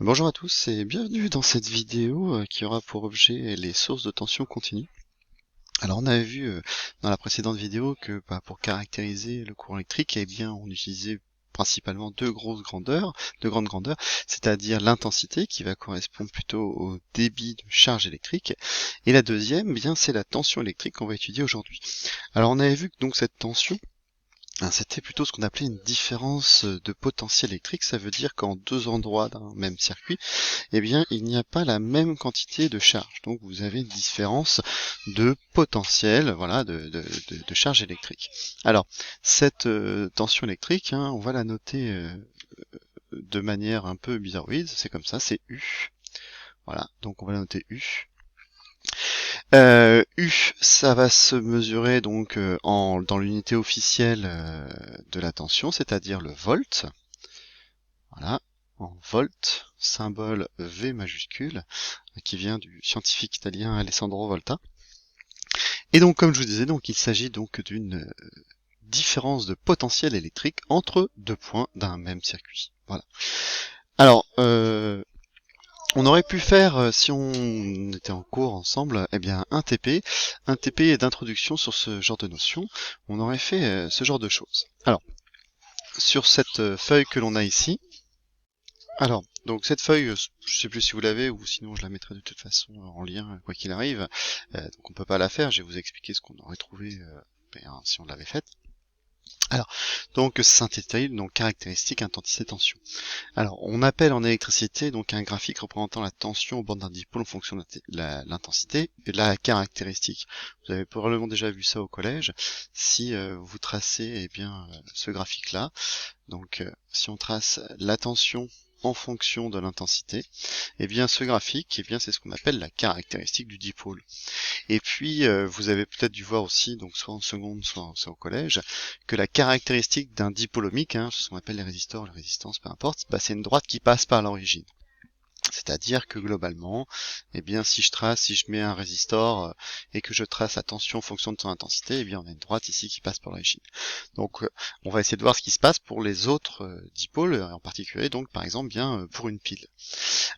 Bonjour à tous et bienvenue dans cette vidéo qui aura pour objet les sources de tension continue. Alors on avait vu dans la précédente vidéo que pour caractériser le courant électrique, eh bien on utilisait principalement deux grandes grandeurs, c'est-à-dire l'intensité qui va correspondre plutôt au débit de charge électrique, et la deuxième, eh bien c'est la tension électrique qu'on va étudier aujourd'hui. Alors on avait vu que donc cette tension, c'était plutôt ce qu'on appelait une différence de potentiel électrique. Ça veut dire qu'en deux endroits d'un même circuit, eh bien, il n'y a pas la même quantité de charge. Donc, vous avez une différence de potentiel, voilà, de charge électrique. Alors, cette tension électrique, on va la noter de manière un peu bizarroïde. C'est comme ça, c'est U. Voilà, donc on va la noter U. U, ça va se mesurer donc dans l'unité officielle de la tension, c'est-à-dire le volt. Voilà, en volt, symbole V majuscule, qui vient du scientifique italien Alessandro Volta. Et donc, comme je vous disais, donc il s'agit donc d'une différence de potentiel électrique entre deux points d'un même circuit. Voilà. Alors, on aurait pu faire, si on était en cours ensemble, eh bien un TP d'introduction sur ce genre de notion. On aurait fait ce genre de choses. Alors, sur cette feuille que l'on a ici, alors, donc cette feuille, je sais plus si vous l'avez ou sinon je la mettrai de toute façon en lien quoi qu'il arrive. Donc on peut pas la faire, je vais vous expliquer ce qu'on aurait trouvé si on l'avait faite. Alors, donc synthétile, donc caractéristique, intensité, tension. Alors, on appelle en électricité donc un graphique représentant la tension au bord d'un dipôle en fonction de l'intensité et la caractéristique. Vous avez probablement déjà vu ça au collège. Si vous tracez ce graphique-là, donc si on trace la tension en fonction de l'intensité, eh bien ce graphique, eh bien c'est ce qu'on appelle la caractéristique du dipôle. Et puis vous avez peut-être dû voir aussi, donc soit en seconde, soit au collège, que la caractéristique d'un dipôle ohmique, ce qu'on appelle les résistors, les résistances, peu importe, c'est une droite qui passe par l'origine. C'est-à-dire que globalement, eh bien, si je mets un résistor et que je trace la tension en fonction de son intensité, eh bien, on a une droite ici qui passe par l'origine. Donc, on va essayer de voir ce qui se passe pour les autres dipôles, en particulier, donc, par exemple, pour une pile.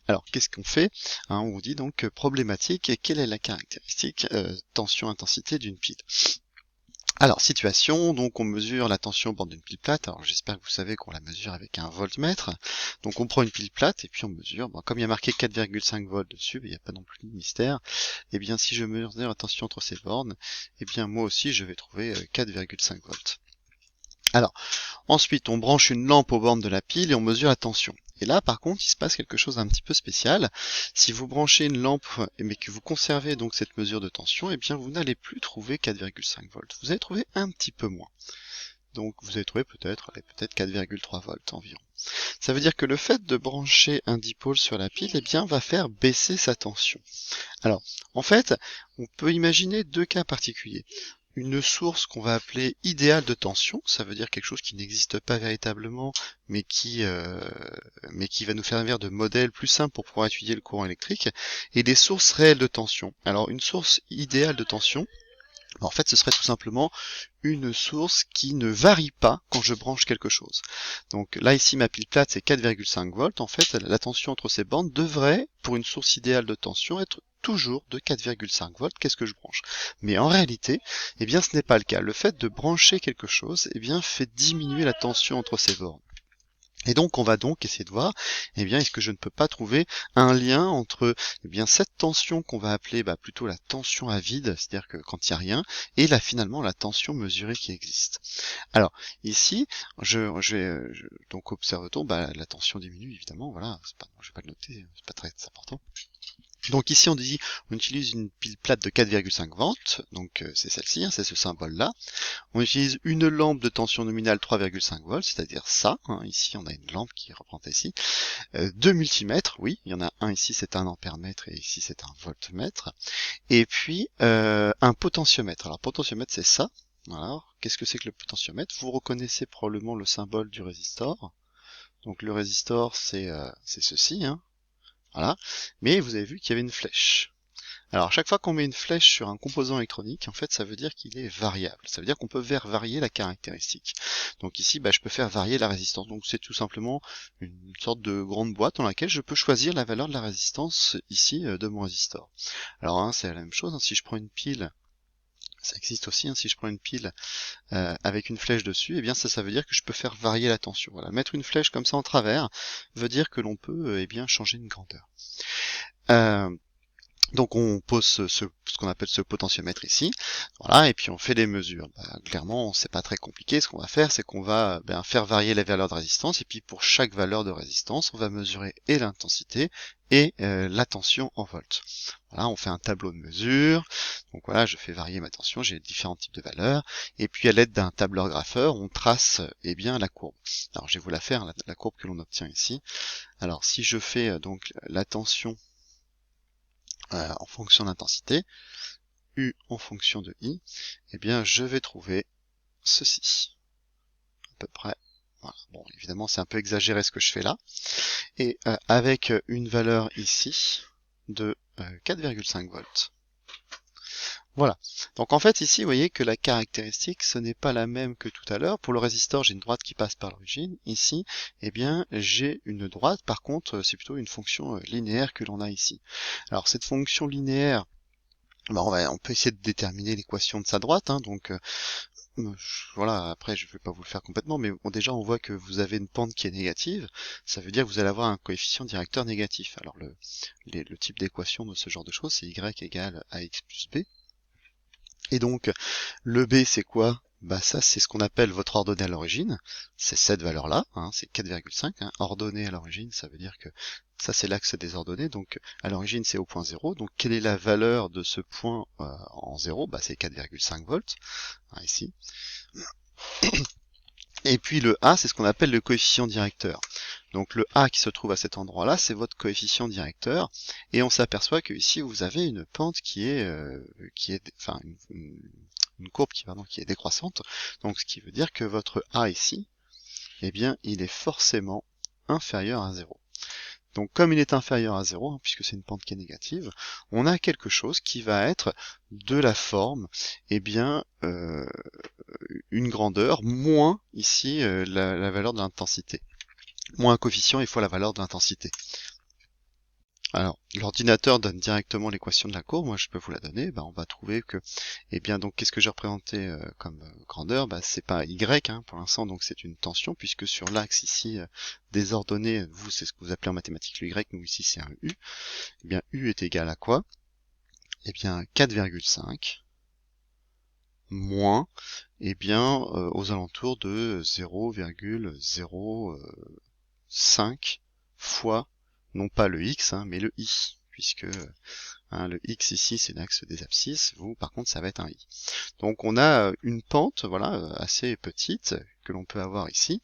Alors, qu'est-ce qu'on fait? On vous dit donc problématique, et quelle est la caractéristique tension-intensité d'une pile? Alors, situation, donc on mesure la tension au bord d'une pile plate. Alors j'espère que vous savez qu'on la mesure avec un voltmètre. Donc on prend une pile plate et puis on mesure. Bon, comme il y a marqué 4,5 volts dessus, il n'y a pas non plus de mystère. Et bien si je mesure la tension entre ces bornes, et bien moi aussi je vais trouver 4,5 volts. Alors, ensuite on branche une lampe aux bornes de la pile et on mesure la tension. Et là, par contre, il se passe quelque chose d'un petit peu spécial. Si vous branchez une lampe, mais que vous conservez donc cette mesure de tension, eh bien, vous n'allez plus trouver 4,5 volts. Vous allez trouver un petit peu moins. Donc, vous allez trouver peut-être 4,3 volts environ. Ça veut dire que le fait de brancher un dipôle sur la pile, eh bien, va faire baisser sa tension. Alors, en fait, on peut imaginer deux cas particuliers. Une source qu'on va appeler idéale de tension, ça veut dire quelque chose qui n'existe pas véritablement, mais qui va nous servir de modèle plus simple pour pouvoir étudier le courant électrique, et des sources réelles de tension. Alors une source idéale de tension, en fait ce serait tout simplement une source qui ne varie pas quand je branche quelque chose. Donc là ici ma pile plate c'est 4,5 volts, en fait la tension entre ces bandes devrait, pour une source idéale de tension, être toujours de 4,5 volts, qu'est-ce que je branche? Mais en réalité, eh bien ce n'est pas le cas. Le fait de brancher quelque chose, eh bien fait diminuer la tension entre ces bornes. Et donc on va donc essayer de voir, eh bien est-ce que je ne peux pas trouver un lien entre cette tension qu'on va appeler plutôt la tension à vide, c'est-à-dire que quand il n'y a rien, et là finalement la tension mesurée qui existe. Alors ici, donc observe-t-on, la tension diminue évidemment, voilà, je vais pas le noter, c'est pas très important. Donc ici on utilise une pile plate de 4,5 volts, donc c'est celle-ci, c'est ce symbole-là. On utilise une lampe de tension nominale 3,5 volts, c'est-à-dire ça. Ici, on a une lampe qui est représentée ici. Deux multimètres, oui, il y en a un ici, c'est un ampèremètre, et ici, c'est un voltmètre. Et puis, un potentiomètre. Alors, potentiomètre, c'est ça. Alors, qu'est-ce que c'est que le potentiomètre? Vous reconnaissez probablement le symbole du résistor. Donc, le résistor, c'est ceci. Voilà. Mais vous avez vu qu'il y avait une flèche. Alors, à chaque fois qu'on met une flèche sur un composant électronique, en fait, ça veut dire qu'il est variable. Ça veut dire qu'on peut faire varier la caractéristique. Donc ici, je peux faire varier la résistance. Donc c'est tout simplement une sorte de grande boîte dans laquelle je peux choisir la valeur de la résistance ici de mon résistor. Alors, c'est la même chose. Si je prends une pile, ça existe aussi, si je prends une pile avec une flèche dessus, eh bien ça veut dire que je peux faire varier la tension. Voilà, mettre une flèche comme ça en travers veut dire que l'on peut changer une grandeur. Donc on pose ce qu'on appelle ce potentiomètre ici, voilà, et puis on fait les mesures. Clairement, c'est pas très compliqué. Ce qu'on va faire, c'est qu'on va faire varier les valeurs de résistance, et puis pour chaque valeur de résistance, on va mesurer et l'intensité et la tension en volts. Voilà, on fait un tableau de mesure. Donc voilà, je fais varier ma tension, j'ai différents types de valeurs, et puis à l'aide d'un tableur grapheur, on trace la courbe. Alors je vais vous la faire, la courbe que l'on obtient ici. Alors si je fais donc la tension en fonction d'intensité, U en fonction de I, eh bien je vais trouver ceci, à peu près. Voilà. Bon, évidemment c'est un peu exagéré ce que je fais là, et avec une valeur ici de 4,5 volts. Voilà. Donc en fait ici, vous voyez que la caractéristique, ce n'est pas la même que tout à l'heure. Pour le résistor, j'ai une droite qui passe par l'origine. Ici, eh bien, j'ai une droite. Par contre, c'est plutôt une fonction linéaire que l'on a ici. Alors cette fonction linéaire, on peut essayer de déterminer l'équation de sa droite. Donc voilà, après je ne vais pas vous le faire complètement, mais bon, déjà on voit que vous avez une pente qui est négative. Ça veut dire que vous allez avoir un coefficient directeur négatif. Alors le type d'équation de ce genre de choses, c'est y égale ax plus b. Et donc, le B, c'est quoi? Ça, c'est ce qu'on appelle votre ordonnée à l'origine. C'est cette valeur-là, c'est 4,5. Ordonnée à l'origine, ça veut dire que ça, c'est l'axe des ordonnées. Donc, à l'origine, c'est au point 0. Donc, quelle est la valeur de ce point en 0? C'est 4,5 volts, ici. Et puis le A, c'est ce qu'on appelle le coefficient directeur. Donc le A qui se trouve à cet endroit-là, c'est votre coefficient directeur. Et on s'aperçoit que ici vous avez une pente qui est une courbe qui est décroissante. Donc ce qui veut dire que votre A ici, eh bien, il est forcément inférieur à 0. Donc comme il est inférieur à 0, puisque c'est une pente qui est négative, on a quelque chose qui va être de la forme, une grandeur moins ici la valeur de l'intensité. Moins un coefficient fois la valeur de l'intensité. Alors, l'ordinateur donne directement l'équation de la courbe, moi je peux vous la donner, on va trouver que, donc qu'est-ce que j'ai représenté comme grandeur? C'est pas Y pour l'instant, donc c'est une tension, puisque sur l'axe ici des ordonnées, vous c'est ce que vous appelez en mathématiques le Y, nous ici c'est un U. U est égal à quoi? 4,5 moins, aux alentours de 0,05 fois, non pas le X, mais le I, puisque le X ici c'est l'axe des abscisses, vous par contre ça va être un I. Donc on a une pente, assez petite, que l'on peut avoir ici,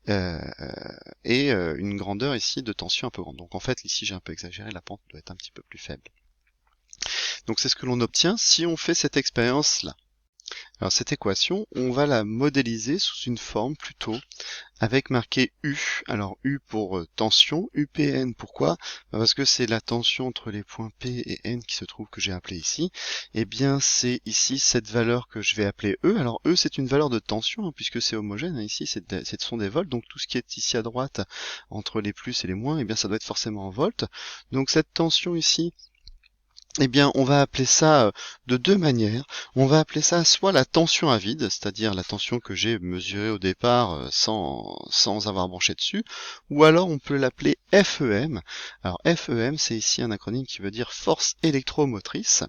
et une grandeur ici de tension un peu grande. Donc en fait ici j'ai un peu exagéré, la pente doit être un petit peu plus faible. Donc c'est ce que l'on obtient si on fait cette expérience-là. Alors cette équation, on va la modéliser sous une forme plutôt avec marqué U. Alors U pour tension, UPN, pourquoi? Parce que c'est la tension entre les points P et N qui se trouve que j'ai appelé ici. C'est ici cette valeur que je vais appeler E. Alors E c'est une valeur de tension puisque c'est homogène. Ici ce sont des volts, donc tout ce qui est ici à droite entre les plus et les moins, ça doit être forcément en volts. Donc cette tension ici, on va appeler ça de deux manières. On va appeler ça soit la tension à vide, c'est-à-dire la tension que j'ai mesurée au départ sans avoir branché dessus, ou alors on peut l'appeler FEM. Alors FEM, c'est ici un acronyme qui veut dire force électromotrice.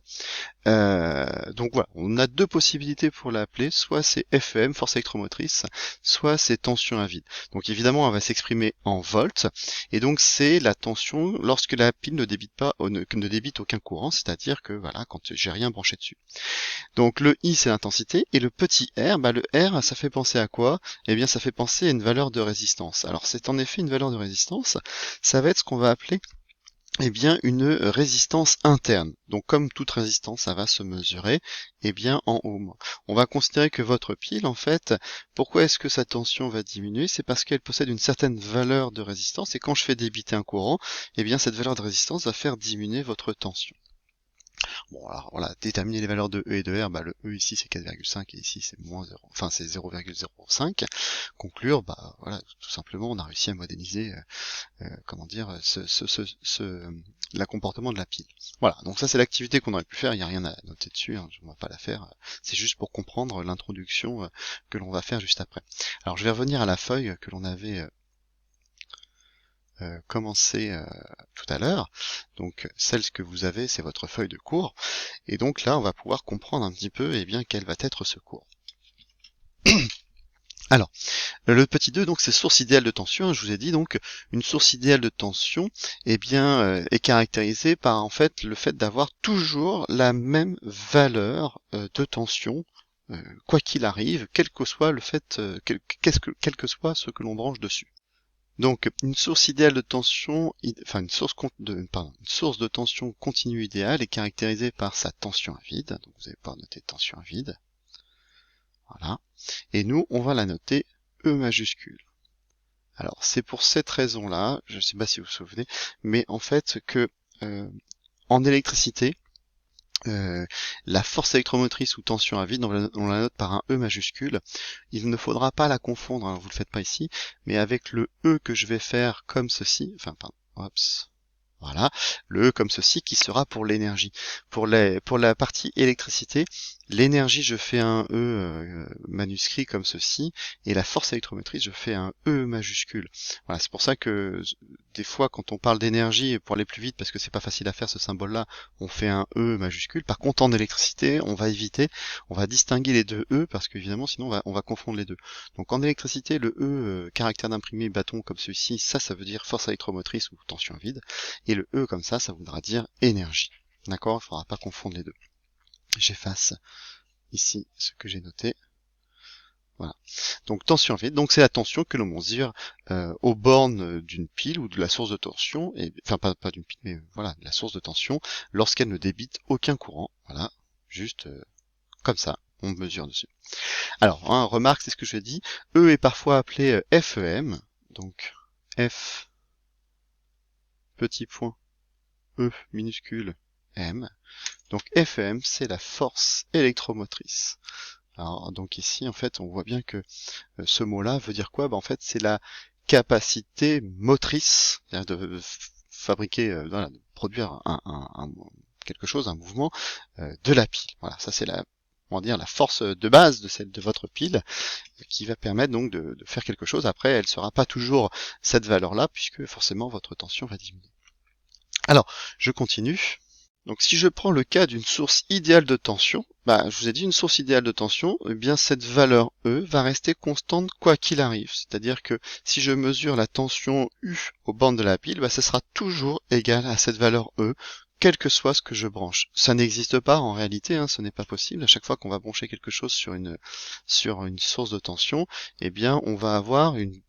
Donc voilà, on a deux possibilités pour l'appeler, soit c'est FEM, force électromotrice, soit c'est tension à vide. Donc évidemment, elle va s'exprimer en volts, et donc c'est la tension lorsque la pile ne débite aucun courant, c'est-à-dire que quand j'ai rien branché dessus. Donc le I c'est l'intensité, et le petit R, le R ça fait penser à quoi? Ça fait penser à une valeur de résistance. Alors c'est en effet une valeur de résistance, ça va être ce qu'on va appeler une résistance interne. Donc comme toute résistance, ça va se mesurer en ohm. On va considérer que votre pile, en fait, pourquoi est-ce que sa tension va diminuer? C'est parce qu'elle possède une certaine valeur de résistance, et quand je fais débiter un courant, cette valeur de résistance va faire diminuer votre tension. Bon, alors voilà, déterminer les valeurs de E et de R, bah le E ici c'est 4,5 et ici c'est moins 0, enfin c'est 0,05. Conclure, bah voilà, tout simplement on a réussi à modéliser comment dire, la comportement de la pile. Voilà, donc ça c'est l'activité qu'on aurait pu faire, il n'y a rien à noter dessus, hein, on va pas la faire, c'est juste pour comprendre l'introduction que l'on va faire juste après. Alors je vais revenir à la feuille que l'on avait commencé tout à l'heure, donc celle que vous avez, c'est votre feuille de cours, et donc là on va pouvoir comprendre un petit peu bien quel va être ce cours. Alors, le petit 2, donc c'est source idéale de tension. Je vous ai dit donc une source idéale de tension, est caractérisée par en fait le fait d'avoir toujours la même valeur de tension, quoi qu'il arrive, quel que soit le fait, quel que soit ce que l'on branche dessus. Donc une source idéale de tension, enfin une source de tension continue idéale est caractérisée par sa tension à vide. Donc vous allez pouvoir noter tension à vide. Voilà. Et nous, on va la noter E majuscule. Alors, c'est pour cette raison-là, je ne sais pas si vous vous souvenez, mais en fait que en électricité, la force électromotrice ou tension à vide, on la note par un E majuscule. Il ne faudra pas la confondre, hein, vous le faites pas ici, mais avec le E que je vais faire comme ceci, enfin, pardon, oups, voilà, le E comme ceci qui sera pour l'énergie. Pour la partie électricité, l'énergie je fais un E manuscrit comme ceci, et la force électromotrice je fais un E majuscule. Voilà, c'est pour ça que des fois quand on parle d'énergie, pour aller plus vite, parce que c'est pas facile à faire ce symbole-là, on fait un E majuscule. Par contre en électricité, on va éviter, on va distinguer les deux E, parce qu'évidemment sinon on va confondre les deux. Donc en électricité, le E, caractère d'imprimé bâton comme celui-ci, ça veut dire force électromotrice ou tension à vide. Et le E comme ça voudra dire énergie. D'accord? Il ne faudra pas confondre les deux. J'efface ici ce que j'ai noté. Voilà. Donc tension vide, donc c'est la tension que l'on mesure aux bornes d'une pile ou de la source de tension, et, enfin pas d'une pile, mais voilà, de la source de tension, lorsqu'elle ne débite aucun courant. Voilà, juste comme ça, on mesure dessus. Alors, hein, remarque, c'est ce que je dis, E est parfois appelé FEM, donc F petit point E minuscule M. Donc FEM, c'est la force électromotrice. Alors, donc ici, en fait, on voit bien que ce mot-là veut dire quoi? En fait, c'est la capacité motrice, c'est-à-dire de fabriquer, voilà, de produire quelque chose, un mouvement de la pile. Voilà, ça c'est on va dire la force de base de celle de votre pile qui va permettre donc de faire quelque chose. Après, elle sera pas toujours cette valeur-là puisque forcément votre tension va diminuer. Alors, je continue. Donc si je prends le cas d'une source idéale de tension, je vous ai dit une source idéale de tension, eh bien cette valeur E va rester constante quoi qu'il arrive. C'est-à-dire que si je mesure la tension U aux bornes de la pile, ce sera toujours égal à cette valeur E, quel que soit ce que je branche. Ça n'existe pas en réalité, hein, ce n'est pas possible. À chaque fois qu'on va brancher quelque chose sur une source de tension, eh bien on va avoir une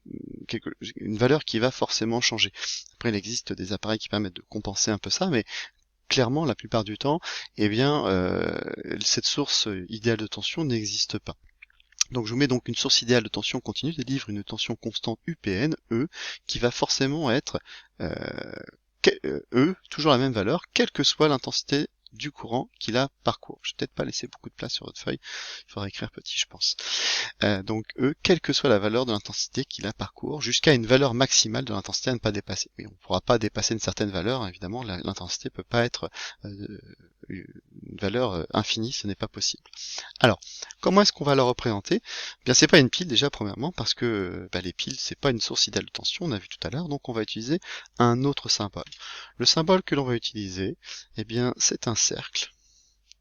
valeur qui va forcément changer. Après, il existe des appareils qui permettent de compenser un peu ça, mais clairement, la plupart du temps, eh bien, cette source idéale de tension n'existe pas. Donc je vous mets donc une source idéale de tension continue délivre une tension constante UPN, E, qui va forcément être E, toujours la même valeur, quelle que soit l'intensité du courant qui la parcourt. Je vais peut-être pas laisser beaucoup de place sur votre feuille, il faudra écrire petit je pense. Donc E, quelle que soit la valeur de l'intensité qui la parcourt, jusqu'à une valeur maximale de l'intensité à ne pas dépasser. Mais on ne pourra pas dépasser une certaine valeur, hein, évidemment, l'intensité peut pas être une valeur infinie, ce n'est pas possible. Alors, comment est-ce qu'on va la représenter? Bien, c'est pas une pile déjà premièrement, parce que les piles, c'est pas une source idéale de tension, on a vu tout à l'heure, donc on va utiliser un autre symbole. Le symbole que l'on va utiliser, eh bien, c'est un cercle.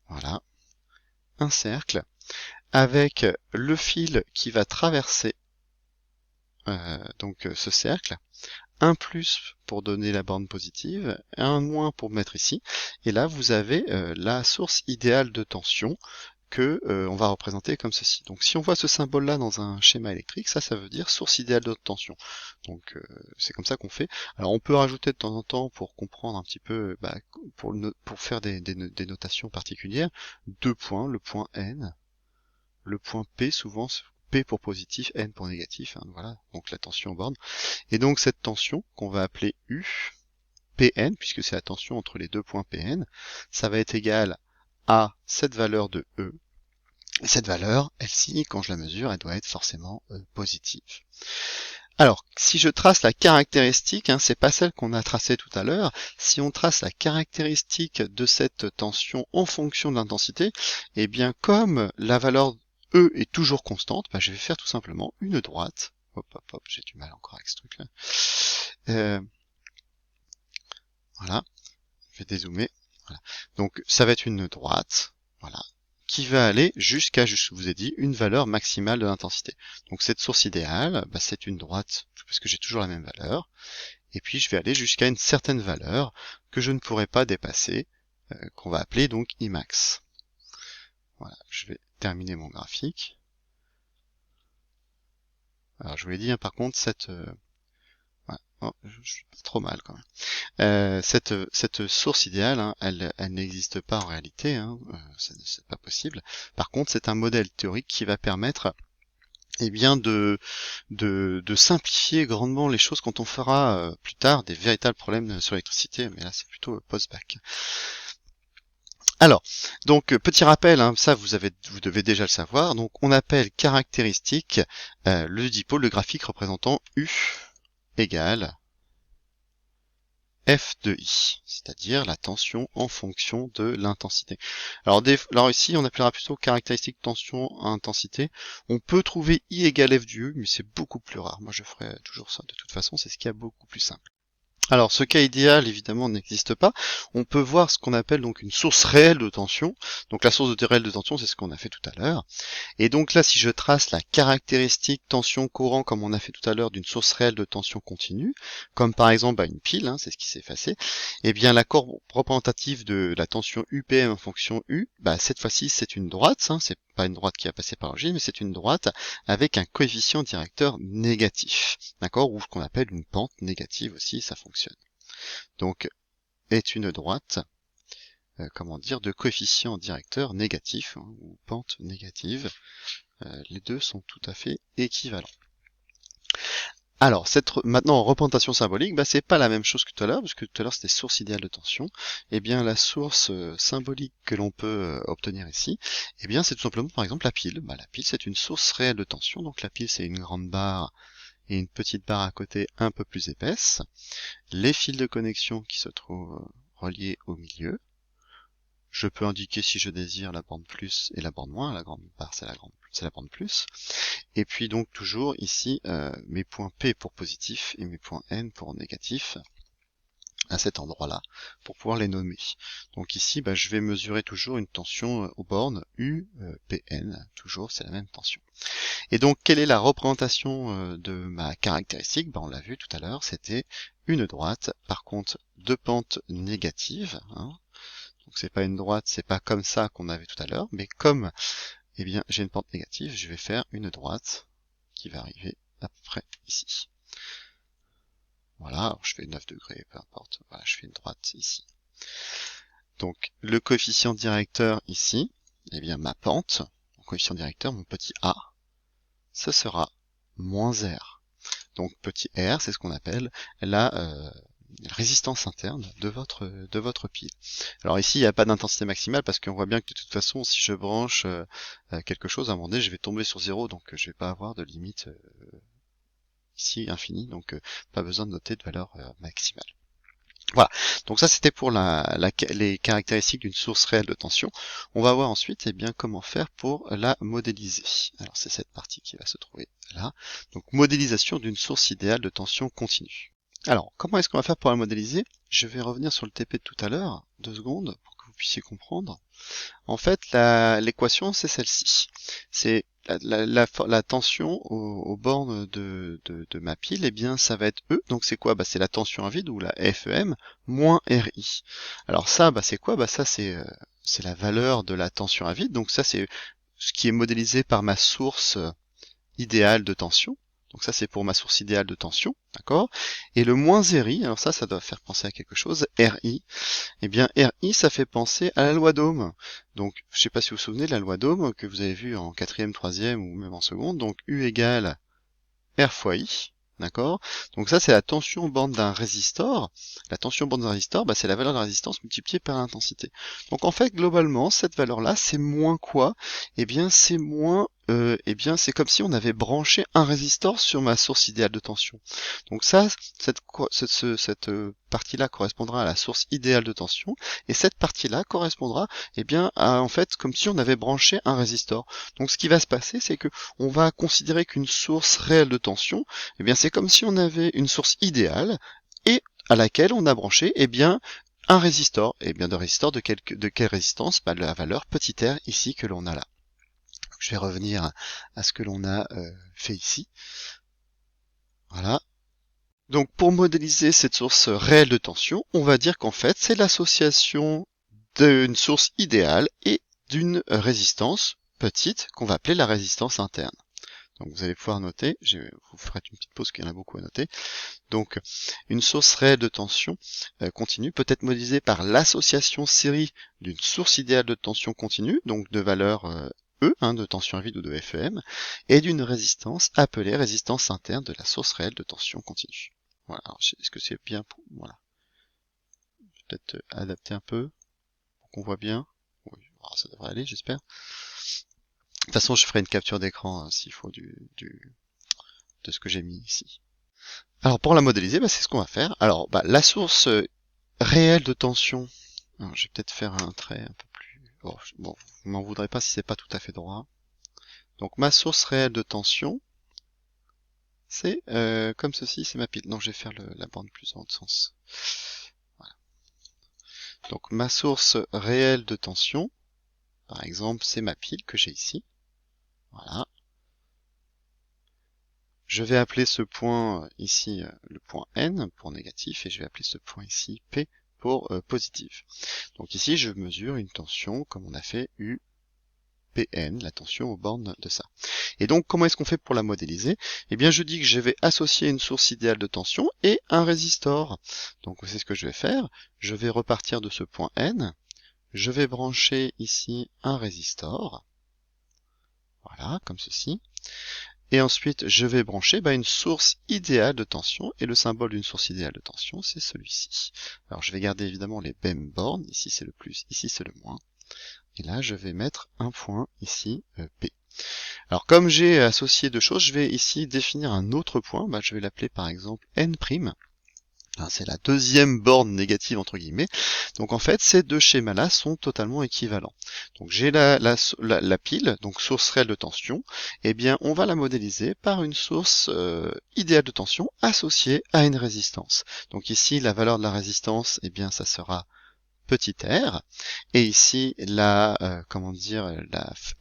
Voilà, un cercle avec le fil qui va traverser donc ce cercle, un plus pour donner la borne positive, un moins pour mettre ici, et là vous avez la source idéale de tension que on va représenter comme ceci. Donc si on voit ce symbole-là dans un schéma électrique, ça veut dire source idéale de tension. Donc c'est comme ça qu'on fait. Alors on peut rajouter de temps en temps pour comprendre un petit peu, pour faire des notations particulières, deux points, le point N, le point P souvent, P pour positif, N pour négatif, hein, voilà, donc la tension en borne. Et donc cette tension, qu'on va appeler U, Pn, puisque c'est la tension entre les deux points Pn, ça va être égal à cette valeur de E. Et cette valeur, elle-ci, quand je la mesure, elle doit être forcément positive. Alors, si je trace la caractéristique, c'est pas celle qu'on a tracée tout à l'heure, si on trace la caractéristique de cette tension en fonction de l'intensité, eh bien comme la valeur E est toujours constante, je vais faire tout simplement une droite. Hop, hop, hop, j'ai du mal encore avec ce truc-là. Voilà, je vais dézoomer. Voilà. Donc ça va être une droite, voilà, qui va aller jusqu'à, je vous ai dit, une valeur maximale de l'intensité. Donc cette source idéale, c'est une droite, parce que j'ai toujours la même valeur, et puis je vais aller jusqu'à une certaine valeur que je ne pourrai pas dépasser, qu'on va appeler donc Imax. Voilà, je vais terminer mon graphique. Alors je vous l'ai dit, par contre, cette... oh, je suis pas trop mal quand même. Cette source idéale, elle n'existe pas en réalité, c'est pas possible. Par contre, c'est un modèle théorique qui va permettre de simplifier grandement les choses quand on fera plus tard des véritables problèmes sur l'électricité, mais là c'est plutôt post-bac. Alors, donc petit rappel, ça vous devez déjà le savoir, donc on appelle caractéristique le dipôle, le graphique représentant U égale F de I, c'est-à-dire la tension en fonction de l'intensité. Alors ici, on appellera plutôt caractéristique tension à intensité. On peut trouver I égale F du U, mais c'est beaucoup plus rare. Moi, je ferai toujours ça de toute façon, c'est ce qui est beaucoup plus simple. Alors, ce cas idéal, évidemment, n'existe pas. On peut voir ce qu'on appelle donc une source réelle de tension. Donc, la source réelle de tension, c'est ce qu'on a fait tout à l'heure. Et donc là, si je trace la caractéristique tension courant, comme on a fait tout à l'heure, d'une source réelle de tension continue, comme par exemple une pile, c'est ce qui s'est effacé, et bien la courbe représentative de la tension UPM en fonction U, cette fois-ci, c'est une droite, c'est pas une droite qui a passé par l'origine, mais c'est une droite avec un coefficient directeur négatif, d'accord, ou ce qu'on appelle une pente négative aussi, ça fonctionne. Donc, est une droite, de coefficient directeur négatif, ou pente négative. Les deux sont tout à fait équivalents. Alors, maintenant en représentation symbolique, c'est pas la même chose que tout à l'heure, parce que tout à l'heure c'était source idéale de tension. Eh bien, la source symbolique que l'on peut obtenir ici, c'est tout simplement par exemple la pile. La pile c'est une source réelle de tension, donc la pile c'est une grande barre et une petite barre à côté un peu plus épaisse. Les fils de connexion qui se trouvent reliés au milieu. Je peux indiquer si je désire la borne plus et la borne moins. La grande barre c'est la borne plus. Et puis donc toujours ici mes points P pour positif et mes points N pour négatif à cet endroit-là pour pouvoir les nommer. Donc ici je vais mesurer toujours une tension aux bornes UPN, toujours c'est la même tension. Et donc quelle est la représentation de ma caractéristique? On l'a vu tout à l'heure, c'était une droite, par contre deux pentes négatives. Donc c'est pas une droite, c'est pas comme ça qu'on avait tout à l'heure, mais comme j'ai une pente négative, je vais faire une droite qui va arriver à peu près ici. Voilà, alors je fais 9 degrés, peu importe. Voilà, je fais une droite ici. Donc le coefficient directeur ici, ma pente, mon coefficient directeur, mon petit a, ce sera moins r. Donc petit r, c'est ce qu'on appelle la résistance interne de votre pile. Alors ici, il n'y a pas d'intensité maximale parce qu'on voit bien que de toute façon, si je branche quelque chose, à un moment donné, je vais tomber sur 0, donc je vais pas avoir de limite ici infinie, donc pas besoin de noter de valeur maximale. Voilà, donc ça c'était pour les caractéristiques d'une source réelle de tension. On va voir ensuite comment faire pour la modéliser. Alors c'est cette partie qui va se trouver là. Donc modélisation d'une source idéale de tension continue. Alors, comment est-ce qu'on va faire pour la modéliser? Je vais revenir sur le TP de tout à l'heure, 2 secondes, pour que vous puissiez comprendre. En fait, l'équation, c'est celle-ci. C'est la tension aux bornes de ma pile, ça va être E. Donc c'est quoi? C'est la tension à vide, ou la FEM, moins RI. Alors ça, c'est quoi? Ça, c'est la valeur de la tension à vide. Donc ça, c'est ce qui est modélisé par ma source idéale de tension. Donc ça c'est pour ma source idéale de tension, d'accord? Et le moins RI, alors ça doit faire penser à quelque chose, RI, RI ça fait penser à la loi d'Ohm. Donc je sais pas si vous vous souvenez de la loi d'Ohm que vous avez vue en 4e, 3e ou même en seconde, donc U égale R fois I, D'accord? Donc ça, c'est la tension borne d'un résistor. La tension borne d'un résistor, c'est la valeur de la résistance multipliée par l'intensité. Donc en fait, globalement, cette valeur-là, c'est moins quoi? Eh bien, c'est moins... c'est comme si on avait branché un résistor sur ma source idéale de tension. Donc ça, cette partie-là correspondra à la source idéale de tension, et cette partie-là correspondra, à, en fait, comme si on avait branché un résistor. Donc ce qui va se passer, c'est que on va considérer qu'une source réelle de tension, c'est comme si on avait une source idéale et à laquelle on a branché un résistor. Et bien de résistor de quelle résistance? La valeur petit r ici que l'on a là. Je vais revenir à ce que l'on a fait ici. Voilà. Donc pour modéliser cette source réelle de tension, on va dire qu'en fait c'est l'association d'une source idéale et d'une résistance petite qu'on va appeler la résistance interne. Donc vous allez pouvoir noter, je vous ferai une petite pause, qu'il y en a beaucoup à noter. Donc une source réelle de tension continue peut être modélisée par l'association série d'une source idéale de tension continue, donc de valeur E, de tension à vide ou de FEM, et d'une résistance appelée résistance interne de la source réelle de tension continue. Voilà, est-ce que c'est bien pour... Voilà. Peut-être adapter un peu pour qu'on voit bien. Oui, ça devrait aller, j'espère. De toute façon, je ferai une capture d'écran s'il faut de ce que j'ai mis ici. Alors pour la modéliser, c'est ce qu'on va faire. Alors la source réelle de tension, alors, je vais peut-être faire un trait un peu plus... Bon, vous m'en voudrez pas si c'est pas tout à fait droit. Donc ma source réelle de tension, c'est comme ceci, c'est ma pile. Non, je vais faire la bande plus en haut de sens. Voilà. Donc ma source réelle de tension, par exemple, c'est ma pile que j'ai ici. Voilà. Je vais appeler ce point ici le point N pour négatif et je vais appeler ce point ici P pour positif. Donc ici je mesure une tension comme on a fait UPN, la tension aux bornes de ça. Et donc comment est-ce qu'on fait pour la modéliser? Eh bien je dis que je vais associer une source idéale de tension et un résistor. Donc c'est ce que je vais faire. Je vais repartir de ce point N. Je vais brancher ici un résistor. Voilà, comme ceci. Et ensuite, je vais brancher une source idéale de tension, et le symbole d'une source idéale de tension, c'est celui-ci. Alors je vais garder évidemment les mêmes bornes, ici c'est le plus, ici c'est le moins. Et là, je vais mettre un point ici, P. Alors comme j'ai associé deux choses, je vais ici définir un autre point, je vais l'appeler par exemple N'. C'est la deuxième borne négative entre guillemets. Donc en fait, ces deux schémas-là sont totalement équivalents. Donc j'ai la pile, donc source réelle de tension, on va la modéliser par une source idéale de tension associée à une résistance. Donc ici, la valeur de la résistance, ça sera petit r, et ici la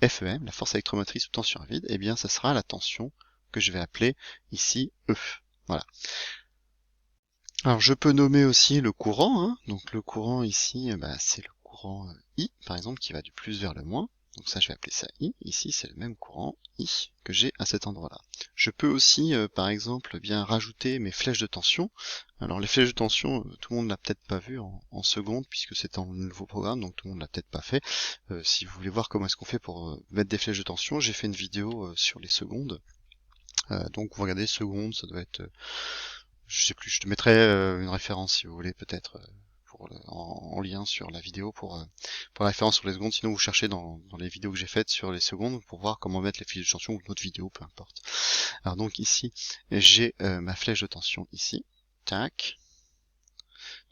FEM, la force électromotrice ou tension à vide, ça sera la tension que je vais appeler ici E. Voilà. Alors je peux nommer aussi le courant, donc le courant ici, c'est le courant I, par exemple, qui va du plus vers le moins, donc ça je vais appeler ça I, ici c'est le même courant I que j'ai à cet endroit-là. Je peux aussi, par exemple, rajouter mes flèches de tension. Alors les flèches de tension, tout le monde l'a peut-être pas vu en seconde, puisque c'est en nouveau programme, donc tout le monde l'a peut-être pas fait. Si vous voulez voir comment est-ce qu'on fait pour mettre des flèches de tension, j'ai fait une vidéo sur les secondes. Donc vous regardez secondes, ça doit être... je sais plus, je te mettrai une référence si vous voulez peut-être en lien sur la vidéo pour la référence sur les secondes. Sinon vous cherchez dans les vidéos que j'ai faites sur les secondes pour voir comment mettre les flèches de tension ou une autre vidéo, peu importe. Alors donc ici j'ai ma flèche de tension ici, tac.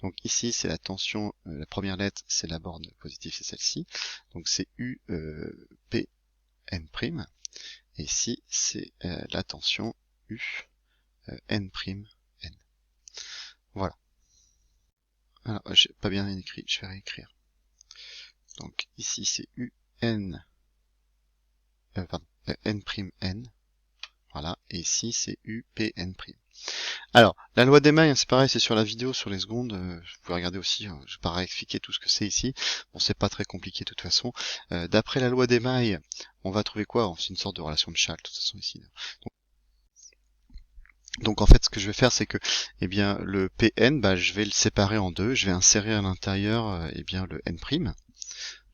Donc ici c'est la tension, la première lettre c'est la borne positive, c'est celle-ci. Donc c'est U P N'. Et ici c'est la tension U N'. Voilà. Alors, j'ai pas bien écrit, je vais réécrire. Donc ici c'est UN, N', voilà, et ici c'est UPN'. Alors, la loi d'Emaille, c'est pareil, c'est sur la vidéo, sur les secondes, vous pouvez regarder aussi, je vais pas réexpliquer tout ce que c'est ici, bon c'est pas très compliqué de toute façon. D'après la loi d'Emaille, on va trouver quoi? C'est une sorte de relation de Schall, de toute façon ici. Donc en fait ce que je vais faire c'est que le Pn, je vais le séparer en deux, je vais insérer à l'intérieur le N',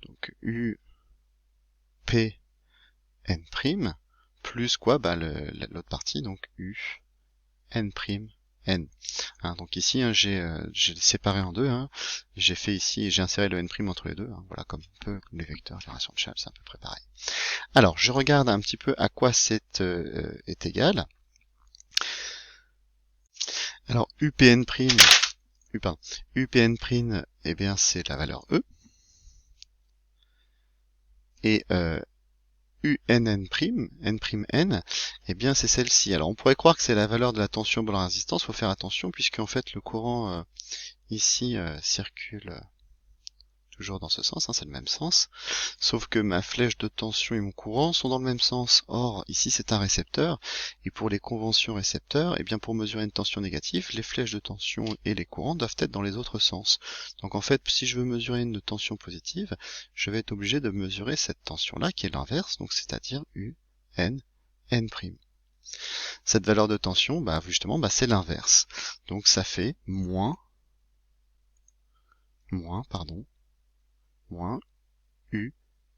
donc U P N' plus quoi, l'autre partie, donc U n', n. Hein, donc ici, hein, j'ai séparé en deux. Hein. J'ai fait ici, j'ai inséré le n' entre les deux. Hein. Voilà, comme un peu comme les vecteurs, les relations de Chasles, c'est à peu près pareil. Alors, je regarde un petit peu à quoi c'est est égal. Alors, UPN', UPN', eh bien, c'est la valeur E. Et UNN', N', eh bien, c'est celle-ci. Alors, on pourrait croire que c'est la valeur de la tension dans la résistance. Il faut faire attention, puisqu'en fait, le courant ici circule toujours dans ce sens, hein, c'est le même sens, sauf que ma flèche de tension et mon courant sont dans le même sens. Or, ici c'est un récepteur, et pour les conventions récepteurs, eh bien pour mesurer une tension négative, les flèches de tension et les courants doivent être dans les autres sens. Donc en fait, si je veux mesurer une tension positive, je vais être obligé de mesurer cette tension-là, qui est l'inverse, donc c'est-à-dire U, N'. Cette valeur de tension, bah justement, c'est l'inverse. Donc ça fait moins U,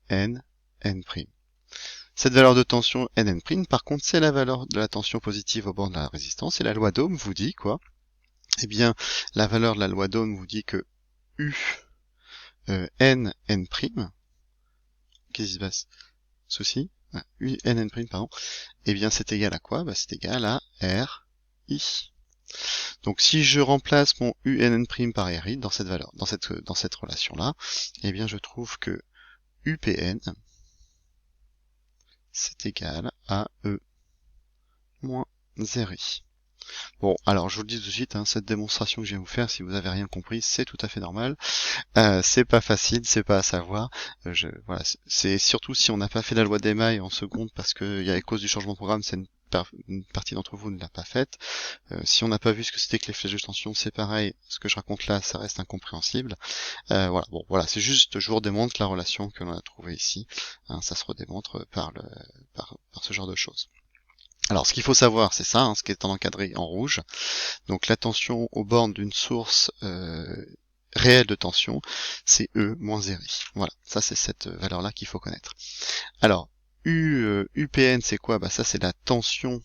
N'. Cette valeur de tension N', par contre, c'est la valeur de la tension positive au bord de la résistance, et la loi d'Ohm vous dit quoi? Eh bien, la valeur de la loi d'Ohm vous dit que U, N', qu'est-ce qui se passe? Souci? U, N', pardon. Eh bien, c'est égal à quoi? C'est égal à R, I. Donc, si je remplace mon UNN' par RI dans cette valeur, dans cette relation-là, eh bien, je trouve que UPN, c'est égal à E moins RI. Bon, alors je vous le dis tout de suite, hein, cette démonstration que je viens de vous faire, si vous avez rien compris, c'est tout à fait normal. C'est pas facile, c'est pas à savoir. Voilà, c'est surtout si on n'a pas fait la loi d'émail en seconde, parce que à cause du changement de programme, c'est une partie d'entre vous ne l'a pas faite. Si on n'a pas vu ce que c'était que les flèches de tension, c'est pareil. Ce que je raconte là, ça reste incompréhensible. Voilà, bon, voilà, c'est juste, je vous redémontre la relation que l'on a trouvée ici. Hein, ça se redémontre par ce genre de choses. Alors, ce qu'il faut savoir, c'est ça, hein, ce qui est encadré en rouge. Donc, la tension aux bornes d'une source réelle de tension, c'est E moins RI. Voilà, ça c'est cette valeur-là qu'il faut connaître. Alors, UPN, c'est quoi? Ça c'est la tension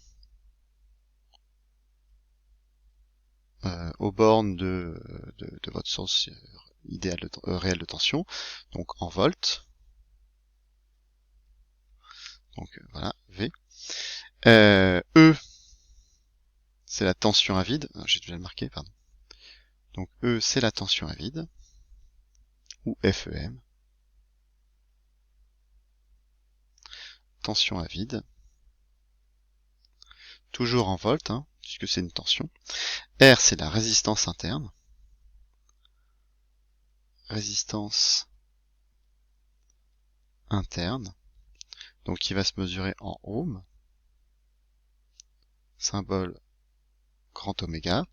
aux bornes de votre source idéale réelle de tension, donc en volts. Donc voilà, V. E, c'est la tension à vide. J'ai déjà marqué, pardon. Donc E, c'est la tension à vide, ou FEM. Tension à vide. Toujours en volts, hein, puisque c'est une tension. R, c'est la résistance interne. Résistance interne. Donc qui va se mesurer en ohm. Symbole grand oméga.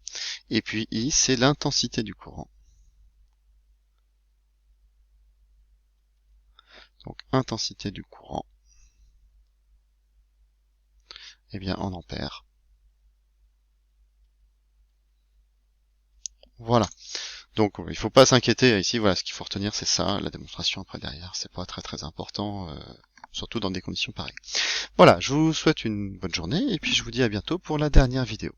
Et puis I, c'est l'intensité du courant. Donc intensité du courant, eh bien en ampères. Voilà. Donc il faut pas s'inquiéter ici, voilà, ce qu'il faut retenir c'est ça, la démonstration après derrière, c'est pas très important, surtout dans des conditions pareilles. Voilà, je vous souhaite une bonne journée et puis je vous dis à bientôt pour la dernière vidéo.